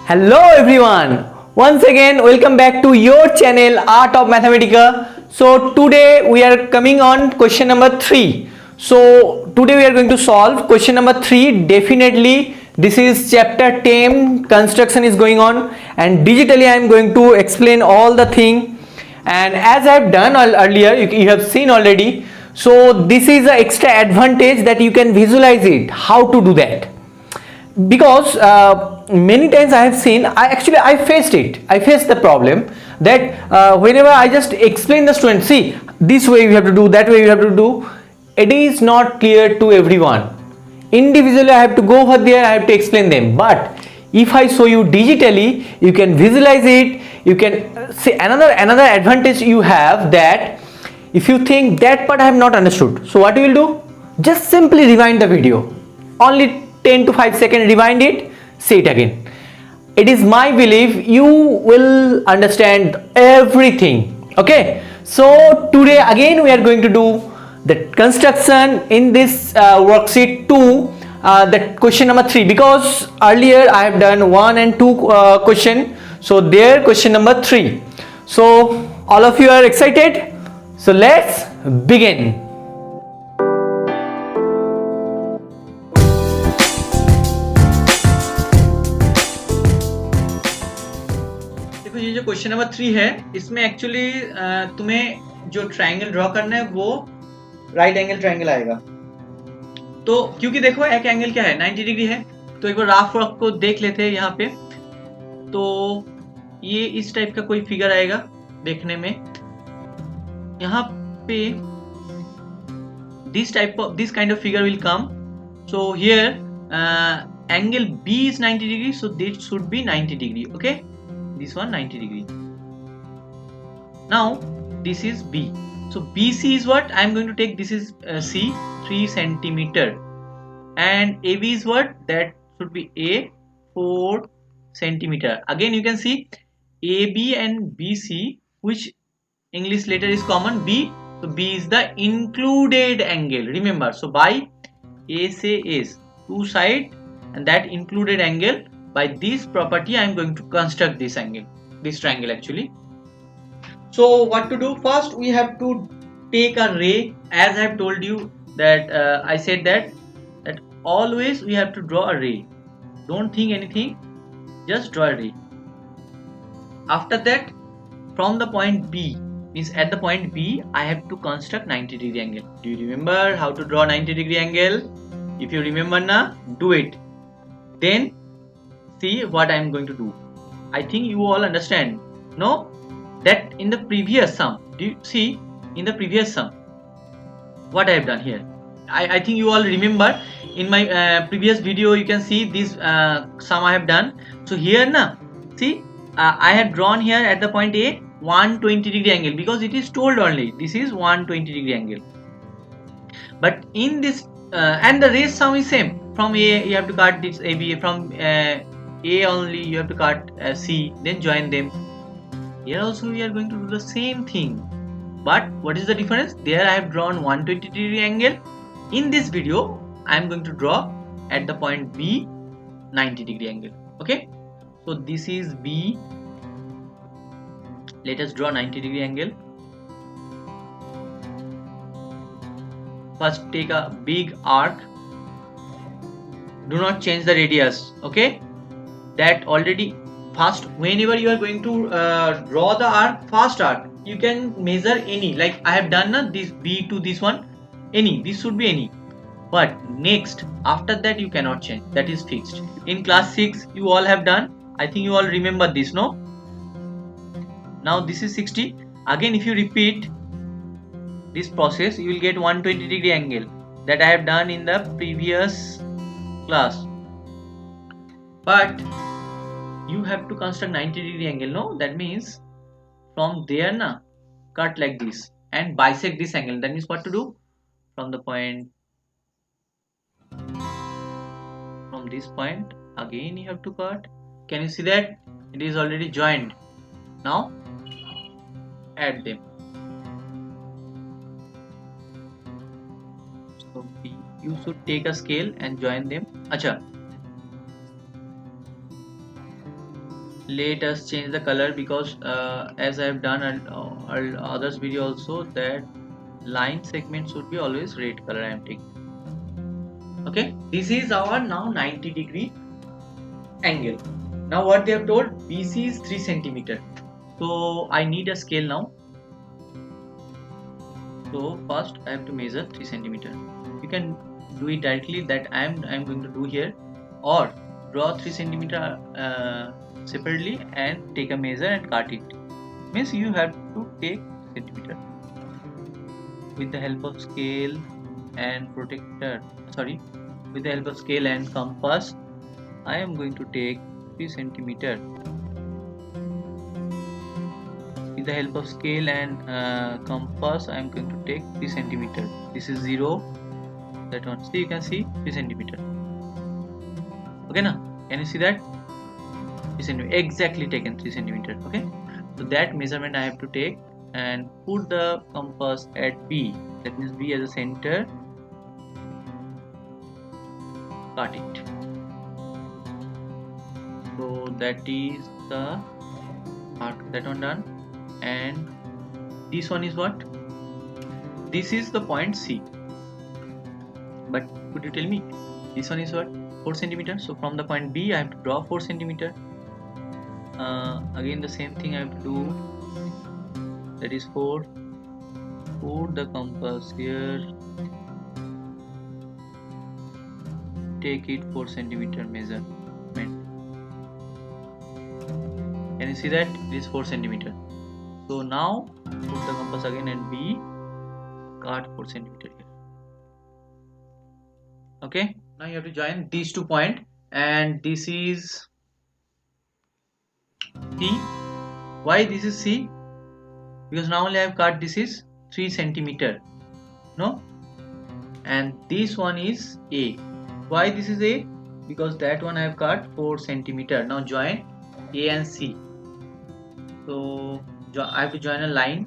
Hello everyone, once again welcome back to your channel Art of Mathematica. So today we are coming on question number 3. So today we are going to solve question number 3. Definitely this is chapter 10, construction is going on, and digitally I am going to explain all the thing. And as I have done earlier, you have seen already. So this is an extra advantage that you can visualize it, how to do that. Because many times I have seen, I faced the problem that whenever I just explain the student, see, this way you have to do, that way you have to do, it is not clear to everyone. Individually I have to go over there, I have to explain them. But if I show you digitally, you can visualize it. You can see another advantage you have, that if you think that part I have not understood, so what you will do, just simply rewind the video, only 10 to 5 seconds, rewind it, see it again. It is my belief you will understand everything. Okay, so today again we are going to do the construction in this worksheet 2, that question number 3, because earlier I have done 1 and 2 question, so there question number 3. So all of you are excited, so let's begin. देखो ये जो question number 3 है, इसमें actually तुम्हें जो triangle draw करना है वो राइट एंगल ट्रायंगल आएगा। तो क्योंकि देखो एक एंगल क्या है, 90 डिग्री है, तो एक बार राफ वर्क को देख लेते हैं यहाँ पे। तो ये इस टाइप का कोई फिगर आएगा देखने में, यहाँ पे this kind of figure will come. So here angle B is 90 degree, so this should be 90 degree. Okay, this one 90 degree. Now this is B, so BC is what I am going to take. This is C, 3 centimeter, and AB is what, that should be A, 4 centimeter. Again you can see AB and BC, which English letter is common, B, so B is the included angle, remember. So by A say is 2 side, and that included angle, by this property I am going to construct this angle, this triangle actually. So what to do? First we have to take a ray, as I have told you that I said that always we have to draw a ray. Don't think anything, just draw a ray. After that, from the point B, means at the point B I have to construct 90 degree angle. Do you remember how to draw 90 degree angle? If you remember now, do it. Then see what I am going to do. I think you all understand, no? That in the previous sum, do you see in the previous sum what I have done here? I think you all remember in my previous video, you can see this sum I have done. So here now, see, I have drawn here at the point A 120 degree angle, because it is told only this is 120 degree angle. But in this and the rest sum is same. From A you have to cut this AB, from A only you have to cut C, then join them. Here also we are going to do the same thing, but what is the difference? There I have drawn 120 degree angle. In this video I am going to draw at the point B 90 degree angle. Okay, so this is B. Let us draw 90 degree angle. First take a big arc. Do not change the radius. Okay, that already. First, whenever you are going to draw the arc, fast arc, you can measure any, like I have done this B to this one, any, this should be any. But next, after that you cannot change, that is fixed. In class 6 you all have done, I think you all remember this, no? Now this is 60. Again if you repeat this process, you will get 120 degree angle that I have done in the previous class. But you have to construct 90 degree angle, no? That means from there na, cut like this and bisect this angle. That means what to do? From the point, from this point again you have to cut. Can you see that? It is already joined. Now add them. So you should take a scale and join them. Acha, let us change the color, because as I have done others video also, that line segment should be always red color I am taking. Okay, this is our now 90-degree angle. Now what they have told, BC is 3 centimeter. So I need a scale now. So first I have to measure 3 centimeter. You can do it directly, that I am going to do here, or draw 3 centimeter separately and take a measure and cut it. Means you have to take centimeter with the help of scale and protractor. Sorry, with the help of scale and compass, I am going to take 3 centimeter. With the help of scale and compass, I am going to take 3 centimeter. This is 0. That one. See, you can see 3 centimeter. Okay, now can you see that? 3 centimeter, exactly taken 3 centimeter. Okay, so that measurement I have to take and put the compass at B. That means B as a center. Cut it. So that is the arc, that one done. And this one is what? This is the point C. But could you tell me, this one is what? 4 centimeter. So from the point B I have to draw 4 centimeter. Again the same thing I have to do. That is 4. Put the compass here. Take it 4 centimeter measurement. Can you see that? It is 4 centimeter. So now put the compass again and B, cut 4 centimeter here. Okay, now you have to join these 2 points, and this is C. Why this is C? Because now only I have cut, this is 3 centimeter. No? And this one is A. Why this is A? Because that one I have cut 4 centimeter. Now join A and C. So I have to join a line.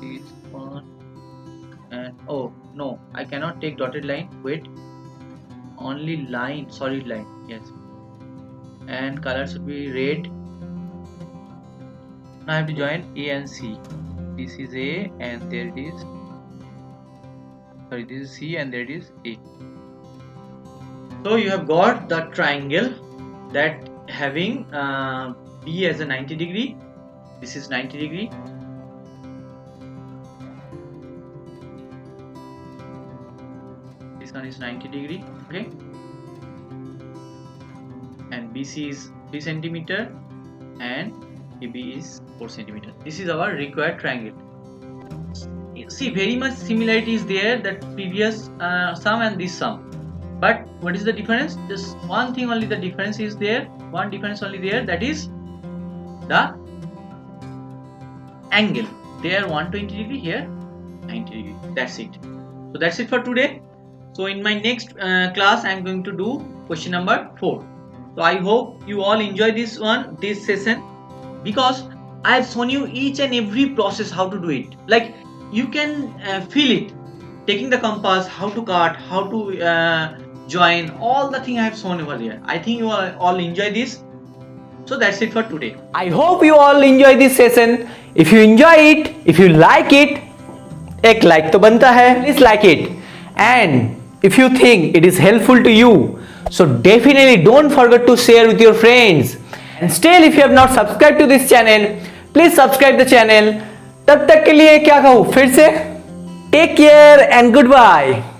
This one, and oh no, I cannot take dotted line. Wait, only line, solid line. Yes, and color should be red. Now I have to join A and C. This is A and there it is. Sorry, this is C and there it is A. So you have got the triangle that having B as a 90 degree. This is 90 degree. This one is 90 degree. Okay. And BC is 3 centimeter and AB is 4 centimeter. This is our required triangle. See, very much similarity is there, that previous sum and this sum. But what is the difference? Just one thing only, the difference is there. One difference only there, that is the angle. There 120 degree, here 90 degree. That's it. So that's it for today. So in my next class I am going to do question number 4. So I hope you all enjoy this session, because I have shown you each and every process how to do it. Like you can feel it, taking the compass, how to cut, how to join, all the thing I have shown over there. I think you all enjoy this. So that's it for today. I hope you all enjoy this session. If you enjoy it, if you like it, एक like तो बनता है, please like it. And if you think it is helpful to you, so definitely don't forget to share with your friends. And still, if you have not subscribed to this channel, please subscribe the channel. तब तक के लिए क्या कहूँ फिर से, take care and goodbye.